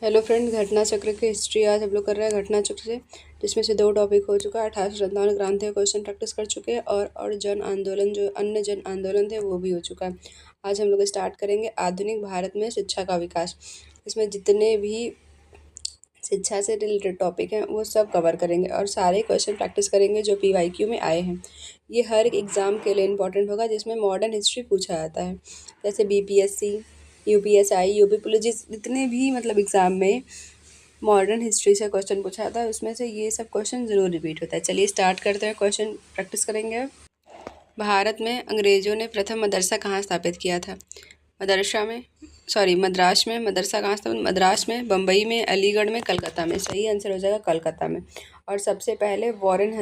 Hello friend, घटना चक्र की हिस्ट्री आज हम लोग कर रहे हैं घटना चक्र से, जिसमें से 2 टॉपिक हो चुका है। 1857 क्रांति क्वेश्चन प्रैक्टिस कर चुके हैं और जन आंदोलन, जो अन्य जन आंदोलन थे वो भी हो चुका है। आज हम लोग स्टार्ट करेंगे आधुनिक भारत में शिक्षा का विकास। इसमें जितने भी शिक्षा से रिलेटेड टॉपिक हैं वो सब कवर करेंगे और सारे क्वेश्चन प्रैक्टिस करेंगे जो PYQ में आए हैं। ये हर एक एग्ज़ाम के लिए इंपॉर्टेंट होगा जिसमें मॉडर्न हिस्ट्री पूछा जाता है, जैसे BPSC, UPSI, यूपी पुलिस, जितने भी मतलब एग्ज़ाम में मॉडर्न हिस्ट्री से क्वेश्चन पूछा जाता है उसमें से ये सब क्वेश्चन ज़रूर रिपीट होता है। चलिए स्टार्ट करते हैं, क्वेश्चन प्रैक्टिस करेंगे अब। भारत में अंग्रेज़ों ने प्रथम मदरसा कहाँ स्थापित किया था? मद्रास में। मदरसा कहाँ था? मद्रास में, बम्बई में, अलीगढ़ में, कलकत्ता में। सही आंसर हो जाएगा कलकत्ता में। और सबसे पहले वॉरेन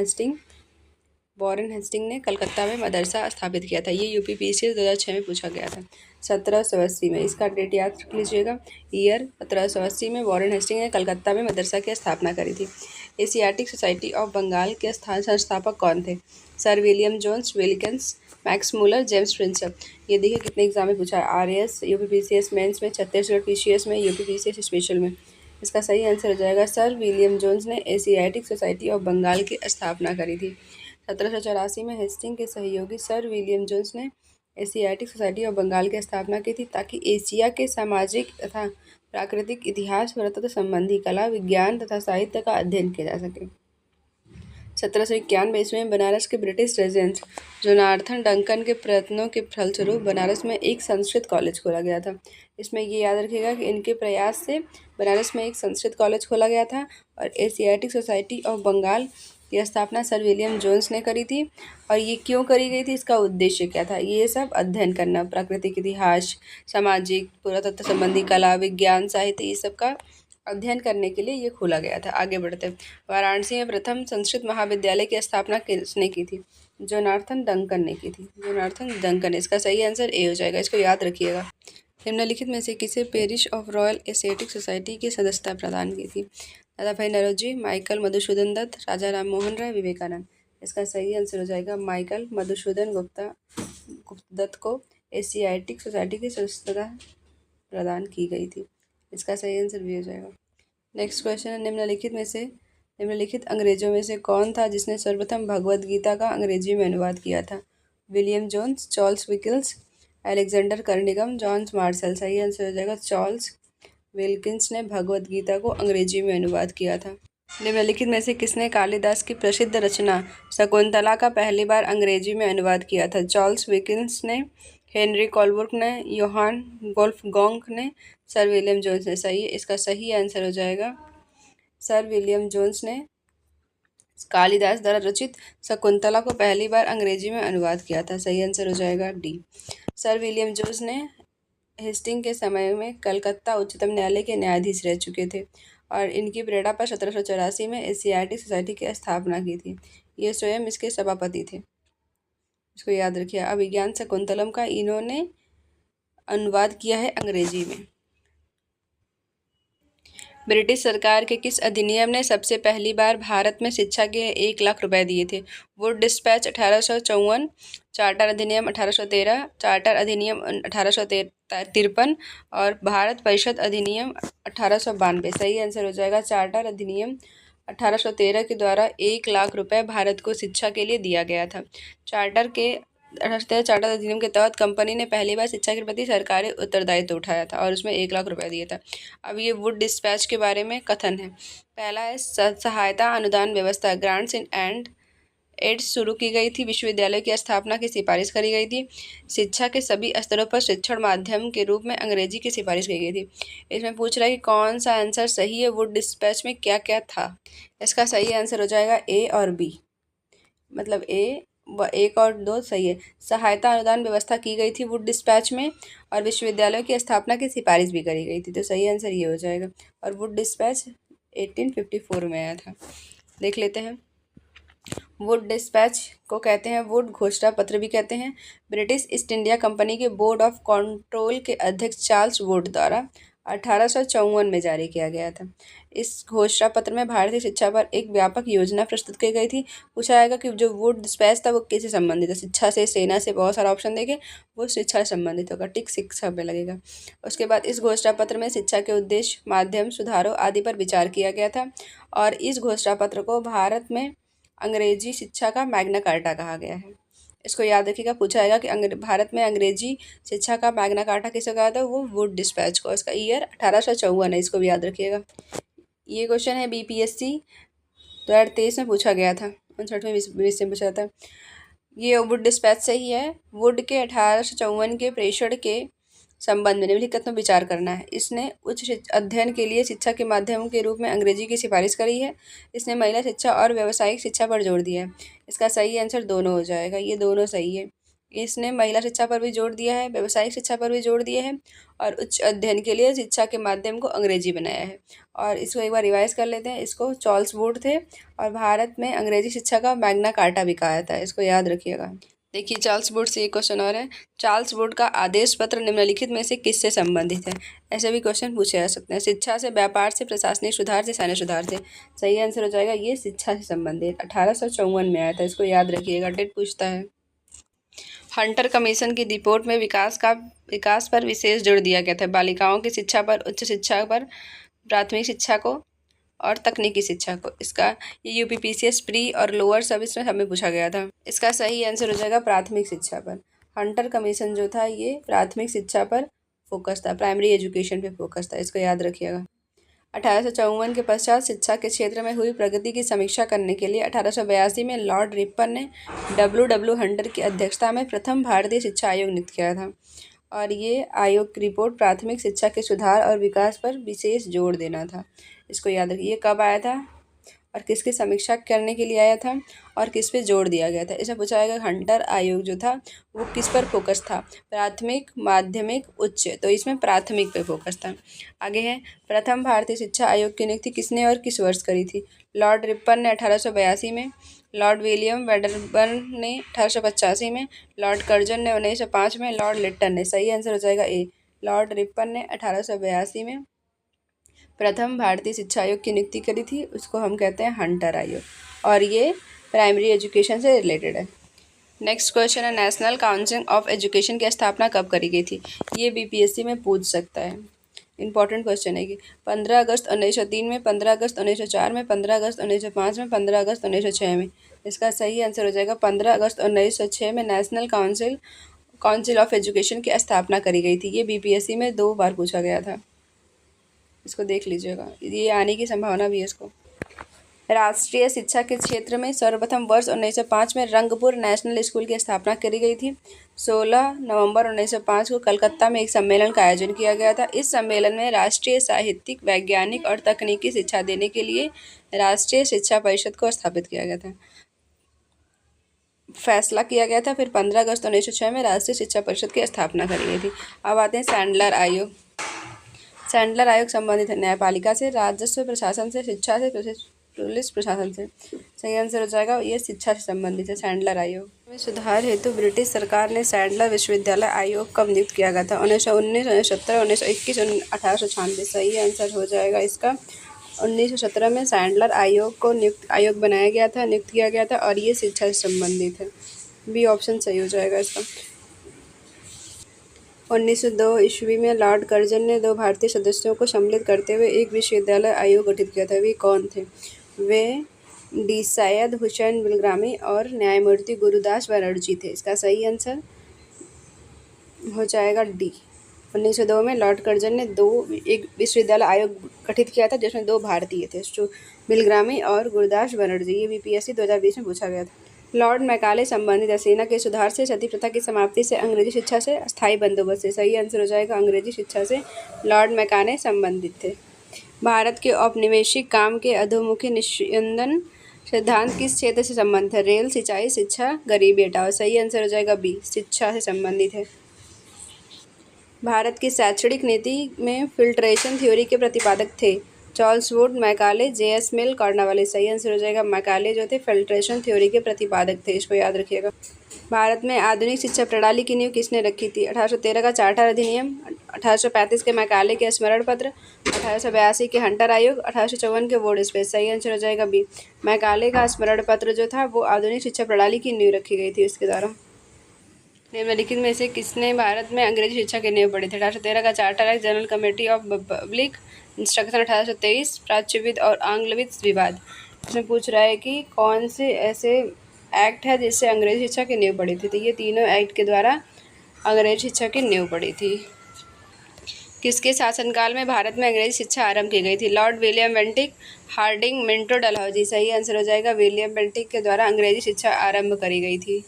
हेस्टिंग ने कलकत्ता में मदरसा स्थापित किया था। ये UPPSC 2006 में पूछा गया था, 1780 में। इसका डेट याद रख लीजिएगा, ईयर 1780 में वॉरेन हेस्टिंग ने कलकत्ता में मदरसा की स्थापना करी थी। एशियाटिक सोसाइटी ऑफ बंगाल के संस्थापक कौन थे? Sir William Jones, Wilkins, Max Muller, James Prinsep. ये देखिए कितने एग्जाम में पूछा है, RAS, UPPCS मेंस में, छत्तीसगढ़ PCS में, UPPCS स्पेशल में। इसका सही आंसर हो जाएगा सर विलियम जोन्स ने एशियाटिक सोसाइटी ऑफ बंगाल की स्थापना करी थी। 1784 में हेस्टिंग के सहयोगी सर विलियम जोन्स ने एशियाटिक सोसाइटी ऑफ बंगाल की स्थापना की थी ताकि एशिया के सामाजिक तथा प्राकृतिक इतिहास, पुरातत्व संबंधी कला, विज्ञान तथा साहित्य का अध्ययन किया जा सके। 1791 में बनारस के ब्रिटिश रेजिडेंट जोनार्थन डंकन के प्रयत्नों के फलस्वरूप बनारस में एक संस्कृत कॉलेज खोला गया था। इसमें ये याद रखिएगा कि इनके प्रयास से बनारस में एक संस्कृत कॉलेज खोला गया था और एशियाटिक सोसाइटी ऑफ बंगाल की स्थापना सर विलियम जोन्स ने करी थी। और ये क्यों करी गई थी, इसका उद्देश्य क्या था? ये सब अध्ययन करना, प्राकृतिक इतिहास, सामाजिक, पुरातत्व संबंधी कला, विज्ञान, साहित्य, ये सब का अध्ययन करने के लिए ये खोला गया था। आगे बढ़ते हैं। वाराणसी में प्रथम संस्कृत महाविद्यालय की स्थापना किसने की थी? जोनार्थन डंकन ने की थी। जोनार्थन डंकन। इसका सही आंसर ए हो जाएगा, इसको याद रखिएगा। निम्नलिखित में से किसे पेरिश ऑफ रॉयल एशियाटिक सोसाइटी की सदस्यता प्रदान की थी? दादाभाई नौरोजी, माइकल मधुसूदन दत्त, राजा राम मोहन राय, विवेकानंद। इसका सही आंसर हो जाएगा माइकल मधुसूदन गुप्त दत्त को एशियाटिक सोसाइटी की सदस्यता प्रदान की गई थी। इसका सही आंसर भी हो जाएगा। नेक्स्ट क्वेश्चन है, निम्नलिखित अंग्रेजों में से कौन था जिसने सर्वप्रथम भगवद गीता का अंग्रेजी में अनुवाद किया था? William Jones, Charles Wilkins, Alexander कर्निगम, जॉन मार्शल। सही आंसर हो जाएगा चार्ल्स विल्किंस ने भगवद गीता को अंग्रेजी में अनुवाद किया था। निम्नलिखित में से किसने कालिदास की प्रसिद्ध रचना शकुंतला का पहली बार अंग्रेजी में अनुवाद किया था? चार्ल्स विल्किंस ने, हेनरी कोलब्रुक ने, योहान वोल्फगांग ने, सर विलियम जोन्स ने। सही है, इसका सही आंसर हो जाएगा सर विलियम जोन्स ने कालिदास द्वारा रचित शकुंतला को पहली बार अंग्रेजी में अनुवाद किया था। सही आंसर हो जाएगा डी। सर विलियम जोन्स ने हेस्टिंग के समय में कलकत्ता उच्चतम न्यायालय के न्यायाधीश रह चुके थे और इनकी प्रेरणा पर 1784 में एशियाटिक सोसाइटी की स्थापना की थी। ये स्वयं इसके सभापति थे, इसको याद रखिए। अभिज्ञान शकुंतलम का इन्होंने अनुवाद किया है अंग्रेजी में। ब्रिटिश सरकार के किस अधिनियम ने सबसे पहली बार भारत में शिक्षा के 1 लाख रुपए दिए थे? वुड डिस्पैच 1854, चार्टर अधिनियम 1813, चार्टर अधिनियम 1853 और भारत परिषद अधिनियम 1892। सही आंसर हो जाएगा चार्टर अधिनियम 1813 के द्वारा 1 लाख रुपए भारत को शिक्षा के लिए दिया गया था। चार्टर अधिनियम के तहत कंपनी ने पहली बार शिक्षा के प्रति सरकारी उत्तरदायित्व उठाया था और उसमें 1 लाख रुपए दिया था। अब ये वुड डिस्पैच के बारे में कथन है। पहला है, सहायता अनुदान व्यवस्था ग्रांट्स एंड एड्स शुरू की गई थी। विश्वविद्यालय की स्थापना की सिफारिश करी गई थी। शिक्षा के सभी स्तरों पर शिक्षण माध्यम के रूप में अंग्रेजी की सिफारिश की गई थी। इसमें पूछ रहा है कि कौन सा आंसर सही है, वुड डिस्पैच में क्या क्या था? इसका सही आंसर हो जाएगा ए और बी, मतलब एक और दो सही है। सहायता अनुदान व्यवस्था की गई थी वुड डिस्पैच में और विश्वविद्यालयों की स्थापना की सिफारिश भी करी गई थी, तो सही आंसर ये हो जाएगा। और वुड डिस्पैच 1854 में आया था। देख लेते हैं। वुड डिस्पैच को कहते हैं वुड घोषणा पत्र भी कहते हैं। ब्रिटिश ईस्ट इंडिया कंपनी के बोर्ड ऑफ कंट्रोल के अध्यक्ष चार्ल्स वुड द्वारा 1854 में जारी किया गया था। इस घोषणा पत्र में भारतीय शिक्षा पर एक व्यापक योजना प्रस्तुत की गई थी। पूछा जाएगा कि जो वुड डिस्पैच था वो किससे संबंधित है, शिक्षा से, सेना से, बहुत सारा ऑप्शन देके वो शिक्षा से संबंधित होगा, टिक शिक्षा पे लगेगा। उसके बाद इस घोषणा पत्र में शिक्षा के उद्देश्य, माध्यम, सुधारों आदि पर विचार किया गया था और इस घोषणा पत्र को भारत में अंग्रेजी शिक्षा का मैग्ना कार्टा कहा गया है। इसको याद रखिएगा, पूछा जाएगा कि भारत में अंग्रेजी शिक्षा का मैग्ना कार्टा किसे कहा था, वो वुड डिस्पैच को। इसका ईयर 1854 है, इसको भी याद रखिएगा। ये क्वेश्चन है बीपीएससी 2023 में पूछा गया था, 59वें में पूछा था। ये वुड डिस्पैच से ही है। वुड के 1854 के प्रेषण के संबंध में निम्नलिखित में विचार करना है। इसने उच्च अध्ययन के लिए शिक्षा के माध्यम के रूप में अंग्रेजी की सिफारिश करी है। इसने महिला शिक्षा और व्यावसायिक शिक्षा पर जोर दिया है। इसका सही आंसर दोनों हो जाएगा, ये दोनों सही है। इसने महिला शिक्षा पर भी जोर दिया है, व्यावसायिक शिक्षा पर भी जोर दिया है और उच्च अध्ययन के लिए शिक्षा के माध्यम को अंग्रेजी बनाया है। और इसको एक बार रिवाइज कर लेते हैं। इसको चार्ल्स वुड थे और भारत में अंग्रेजी शिक्षा का मैग्ना कार्टा भी कहा जाता है, इसको याद रखिएगा। देखिए चार्ल्स वुड से एक क्वेश्चन और है, चार्ल्स वुड का आदेश पत्र निम्नलिखित में से किससे संबंधित है। ऐसे भी क्वेश्चन पूछे जा सकते हैं। शिक्षा से, व्यापार से, प्रशासनिक सुधार से, सैन्य सुधार से। सही आंसर हो जाएगा ये शिक्षा से संबंधित, 1854 में आया था, इसको याद रखिएगा, डेट पूछता है। हंटर कमीशन की रिपोर्ट में विकास पर विशेष जोर दिया गया था। बालिकाओं की शिक्षा पर, उच्च शिक्षा पर, प्राथमिक शिक्षा को और तकनीकी शिक्षा को। इसका ये यूपीपीसीएस प्री और लोअर सर्विस में हमें पूछा गया था। इसका सही आंसर हो जाएगा प्राथमिक शिक्षा पर। हंटर कमीशन जो था ये प्राथमिक शिक्षा पर फोकस था, प्राइमरी एजुकेशन पे फोकस था, इसको याद रखिएगा। 1854 के पश्चात शिक्षा के क्षेत्र में हुई प्रगति की समीक्षा करने के लिए 1882 में लॉर्ड रिपन ने डब्ल्यू हंटर की अध्यक्षता में प्रथम भारतीय शिक्षा आयोग नियुक्त किया था और ये आयोग की रिपोर्ट प्राथमिक शिक्षा के सुधार और विकास पर विशेष जोर देना था। इसको याद रखिए। ये कब आया था और किसकी समीक्षा करने के लिए आया था और किस पे जोर दिया गया था। इसमें पूछा जाएगा हंटर आयोग जो था वो किस पर फोकस था, प्राथमिक, माध्यमिक, उच्च, तो इसमें प्राथमिक पे फोकस था। आगे है, प्रथम भारतीय शिक्षा आयोग की नियुक्ति किसने और किस वर्ष करी थी। लॉर्ड रिपन ने 1882 में, लॉर्ड विलियम वेडरबर्न ने 1885 में, लॉर्ड कर्जन ने 1905 में, लॉर्ड लिट्टन ने। सही आंसर हो जाएगा ए, लॉर्ड रिपन ने 1882 में प्रथम भारतीय शिक्षा आयोग की नियुक्ति करी थी, उसको हम कहते हैं हंटर आयोग और ये प्राइमरी एजुकेशन से रिलेटेड है। नेक्स्ट क्वेश्चन है, नेशनल काउंसिल ऑफ एजुकेशन की स्थापना कब करी गई थी। ये बीपीएससी में पूछ सकता है, इंपॉर्टेंट क्वेश्चन है कि 15 अगस्त 1903 में, 15 अगस्त 1904 में, 15 अगस्त 1905 में, 15 अगस्त 1906 में। इसका सही आंसर हो जाएगा 15 अगस्त 1906 में नेशनल काउंसिल ऑफ एजुकेशन की स्थापना करी गई थी। ये बीपीएससी में 2 बार पूछा गया था, इसको देख लीजिएगा, ये आने की संभावना भी है इसको। राष्ट्रीय शिक्षा के क्षेत्र में सर्वप्रथम वर्ष 1905 में रंगपुर नेशनल स्कूल की स्थापना करी गई थी। 16 नवंबर 1905 को कलकत्ता में एक सम्मेलन का आयोजन किया गया था। इस सम्मेलन में राष्ट्रीय साहित्यिक, वैज्ञानिक और तकनीकी शिक्षा देने के लिए राष्ट्रीय शिक्षा परिषद को स्थापित किया गया था, फैसला किया गया था। फिर 15 अगस्त 1906 में राष्ट्रीय शिक्षा परिषद की स्थापना करी गई थी। अब आते हैं सैंडलर आयोग। सैंडलर आयोग संबंधित है न्यायपालिका से, राजस्व प्रशासन से, शिक्षा से, पुलिस प्रशासन से। सही आंसर हो जाएगा ये शिक्षा से संबंधित है सैंडलर आयोग। में सुधार हेतु ब्रिटिश सरकार ने सैंडलर विश्वविद्यालय आयोग कब नियुक्त किया गया था। 1919, 1917, 1921, 1896। सही आंसर हो जाएगा इसका 1917 में सैंडलर आयोग को आयोग बनाया गया था, नियुक्त किया गया था और ये शिक्षा से संबंधित है। बी ऑप्शन सही हो जाएगा इसका। 1902 ईस्वी में लॉर्ड कर्जन ने 2 भारतीय सदस्यों को सम्मिलित करते हुए एक विश्वविद्यालय आयोग गठित किया था। वे कौन थे। वे डी सैयद हुसैन बिलग्रामी और न्यायमूर्ति गुरुदास बनर्जी थे। इसका सही आंसर हो जाएगा डी। 1902 में लॉर्ड कर्जन ने एक विश्वविद्यालय आयोग गठित किया था जिसमें 2 भारतीय थे, बिलग्रामी और गुरुदास बनर्जी। ये बीपीएससी 2020 में पूछा गया था। लॉर्ड मैकाले संबंधित है सेना के सुधार से, सती प्रथा की समाप्ति से, अंग्रेजी शिक्षा से, स्थायी बंदोबस्त से। सही आंसर हो जाएगा अंग्रेजी शिक्षा से लॉर्ड मैकाले संबंधित थे। भारत के औपनिवेशिक काम के अधोमुखी निस्यंदन सिद्धांत किस क्षेत्र से संबंधित है। रेल, सिंचाई, शिक्षा, गरीबी हटाओ। सही आंसर हो जाएगा बी, शिक्षा से संबंधित है। भारत की शैक्षणिक नीति में फिल्ट्रेशन थ्योरी के प्रतिपादक थे। चार्ल्स वुड, मैकाले, जेएस मिल, कॉर्नवालिस। सही आंसर हो जाएगा मैकाले जो थे फिल्ट्रेशन थ्योरी के प्रतिपादक थे, इसको याद रखिएगा। भारत में आधुनिक शिक्षा प्रणाली की नींव किसने रखी थी। 1813 का चार्टर अधिनियम, 1835 के मैकाले के स्मरण पत्र, 1882 के हंटर आयोग, 1854 के बोर्ड स्पेस। सही आंसर हो जाएगा बी। मैकाले का स्मरण पत्र जो था वो आधुनिक शिक्षा प्रणाली की नींव रखी गई थी इसके द्वारा। निम्नलिखित में से किसने भारत में अंग्रेजी शिक्षा की नींव पढ़ी थी? 1813 का charter act, general committee of public instruction 1823, प्राच्यविद और आंग्लविद विवाद। इसमें पूछ रहा है कि कौन से ऐसे एक्ट है जिससे अंग्रेजी शिक्षा की नींव पड़ी थी। तो ये तीनों एक्ट के द्वारा अंग्रेजी शिक्षा की नींव पड़ी थी। किसके शासनकाल में भारत में अंग्रेजी शिक्षा आरंभ की गई थी? Lord William Bentinck, Hardinge, Minto Dalhousie. सही आंसर हो जाएगा विलियम बेंटिक के द्वारा अंग्रेजी शिक्षा आरंभ करी गई थी।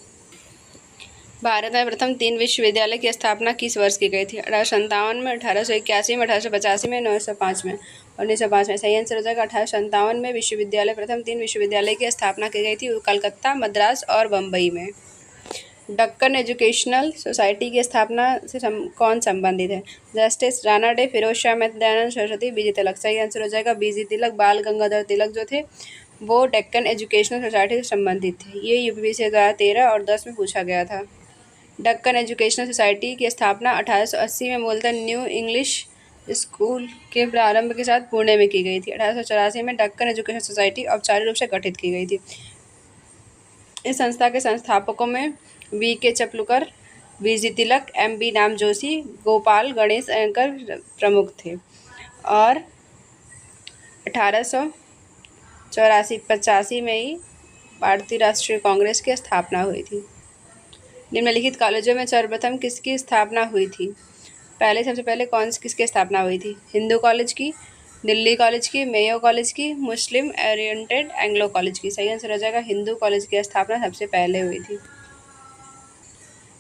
भारत में प्रथम 3 विश्वविद्यालय की स्थापना किस वर्ष की गई थी? 1857 में, 1881 में, 1885 में, 1905 में। 1905 में। सही आंसर हो जाएगा 1857 में विश्वविद्यालय प्रथम 3 विश्वविद्यालय की स्थापना की गई थी, कलकत्ता, मद्रास और बम्बई में। दक्कन एजुकेशनल सोसाइटी की स्थापना से कौन संबंधित है? जस्टिस राणा डे, फिरोज शाह, दयानंद सरस्वती, बीजी तिलक। सही आंसर हो जाएगा बीजी तिलक। बाल गंगाधर तिलक जो थे वो डेक्कन एजुकेशनल सोसाइटी से संबंधित थे। ये यूपीपीएससी 2013 और 10 में पूछा गया था। दक्कन एजुकेशनल सोसाइटी की स्थापना 1880 में मूलतः न्यू इंग्लिश स्कूल के प्रारंभ के साथ पुणे में की गई थी। 1884 में दक्कन एजुकेशनल सोसाइटी औपचारिक रूप से गठित की गई थी। इस संस्था के संस्थापकों में वी.के. चपलुकर, बीजी तिलक, एम.बी. नाम जोशी, गोपाल गणेश अयंकर प्रमुख थे। और 1884-85 में ही भारतीय राष्ट्रीय कांग्रेस की स्थापना हुई थी। निम्नलिखित कॉलेजों में सर्वप्रथम किसकी स्थापना हुई थी? सबसे पहले किसकी स्थापना हुई थी? हिंदू कॉलेज की, दिल्ली कॉलेज की, मेयो कॉलेज की, मुस्लिम ओरिएंटेड एंग्लो कॉलेज की। सही आंसर हो जाएगा हिंदू कॉलेज की स्थापना सबसे पहले हुई थी।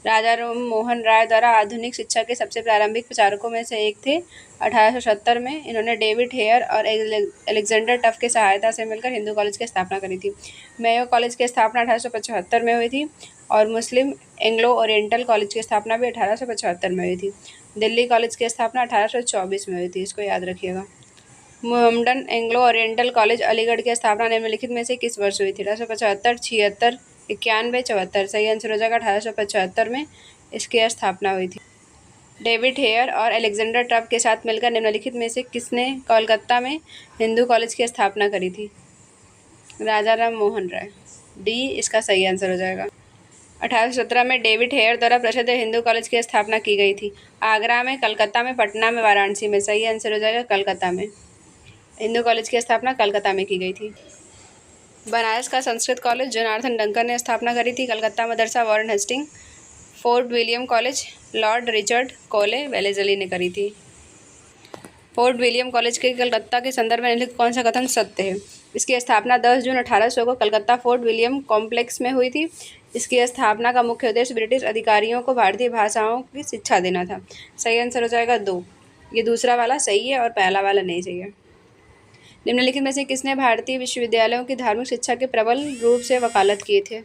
राजा राम मोहन राय द्वारा आधुनिक शिक्षा के सबसे प्रारंभिक प्रचारकों में से एक थे। 1870 में इन्होंने डेविड हेयर और अलेक्जेंडर टफ की सहायता से मिलकर हिंदू कॉलेज की स्थापना करी थी। मेयो कॉलेज की स्थापना 1875 में हुई थी और मुस्लिम एंग्लो ओरिएंटल कॉलेज की स्थापना भी 1875 में हुई थी। दिल्ली कॉलेज की स्थापना 1824 में हुई थी, इसको याद रखिएगा। Mohammedan Anglo oriental college Aligarh की स्थापना निम्नलिखित में से किस वर्ष हुई थी? 1875, 76, 91, 74। सही आंसर हो जाएगा 1875 में इसकी स्थापना हुई थी। डेविड हेयर और अलेक्जेंडर टफ के साथ मिलकर निम्नलिखित में से किसने कोलकाता में हिंदू कॉलेज की स्थापना करी थी? राजा राम मोहन राय। डी इसका सही आंसर हो जाएगा। 1817 में डेविड हेयर द्वारा प्रसिद्ध हिंदू कॉलेज की स्थापना की गई थी। आगरा में, कलकत्ता में, पटना में, वाराणसी में। सही आंसर हो जाएगा कलकत्ता में। हिंदू कॉलेज की स्थापना कलकत्ता में की गई थी। बनारस का संस्कृत कॉलेज जोनार्थन डंकन ने स्थापना करी थी। Calcutta Madrasa Warren Hasting, Fort William College Lord Richard Colley Wellesley ने करी थी। फोर्ट विलियम कॉलेज के कलकत्ता के संदर्भ में निम्नलिखित कौन सा कथन सत्य है? इसकी स्थापना 10 जून 1800 को कलकत्ता फोर्ट विलियम कॉम्प्लेक्स में हुई थी। इसकी स्थापना का मुख्य उद्देश्य ब्रिटिश अधिकारियों को भारतीय भाषाओं की शिक्षा देना था। सही आंसर हो जाएगा 2। ये दूसरा वाला सही है और पहला वाला नहीं सही है। निम्नलिखित में से किसने भारतीय विश्वविद्यालयों की धार्मिक शिक्षा के प्रबल रूप से वकालत किए थे?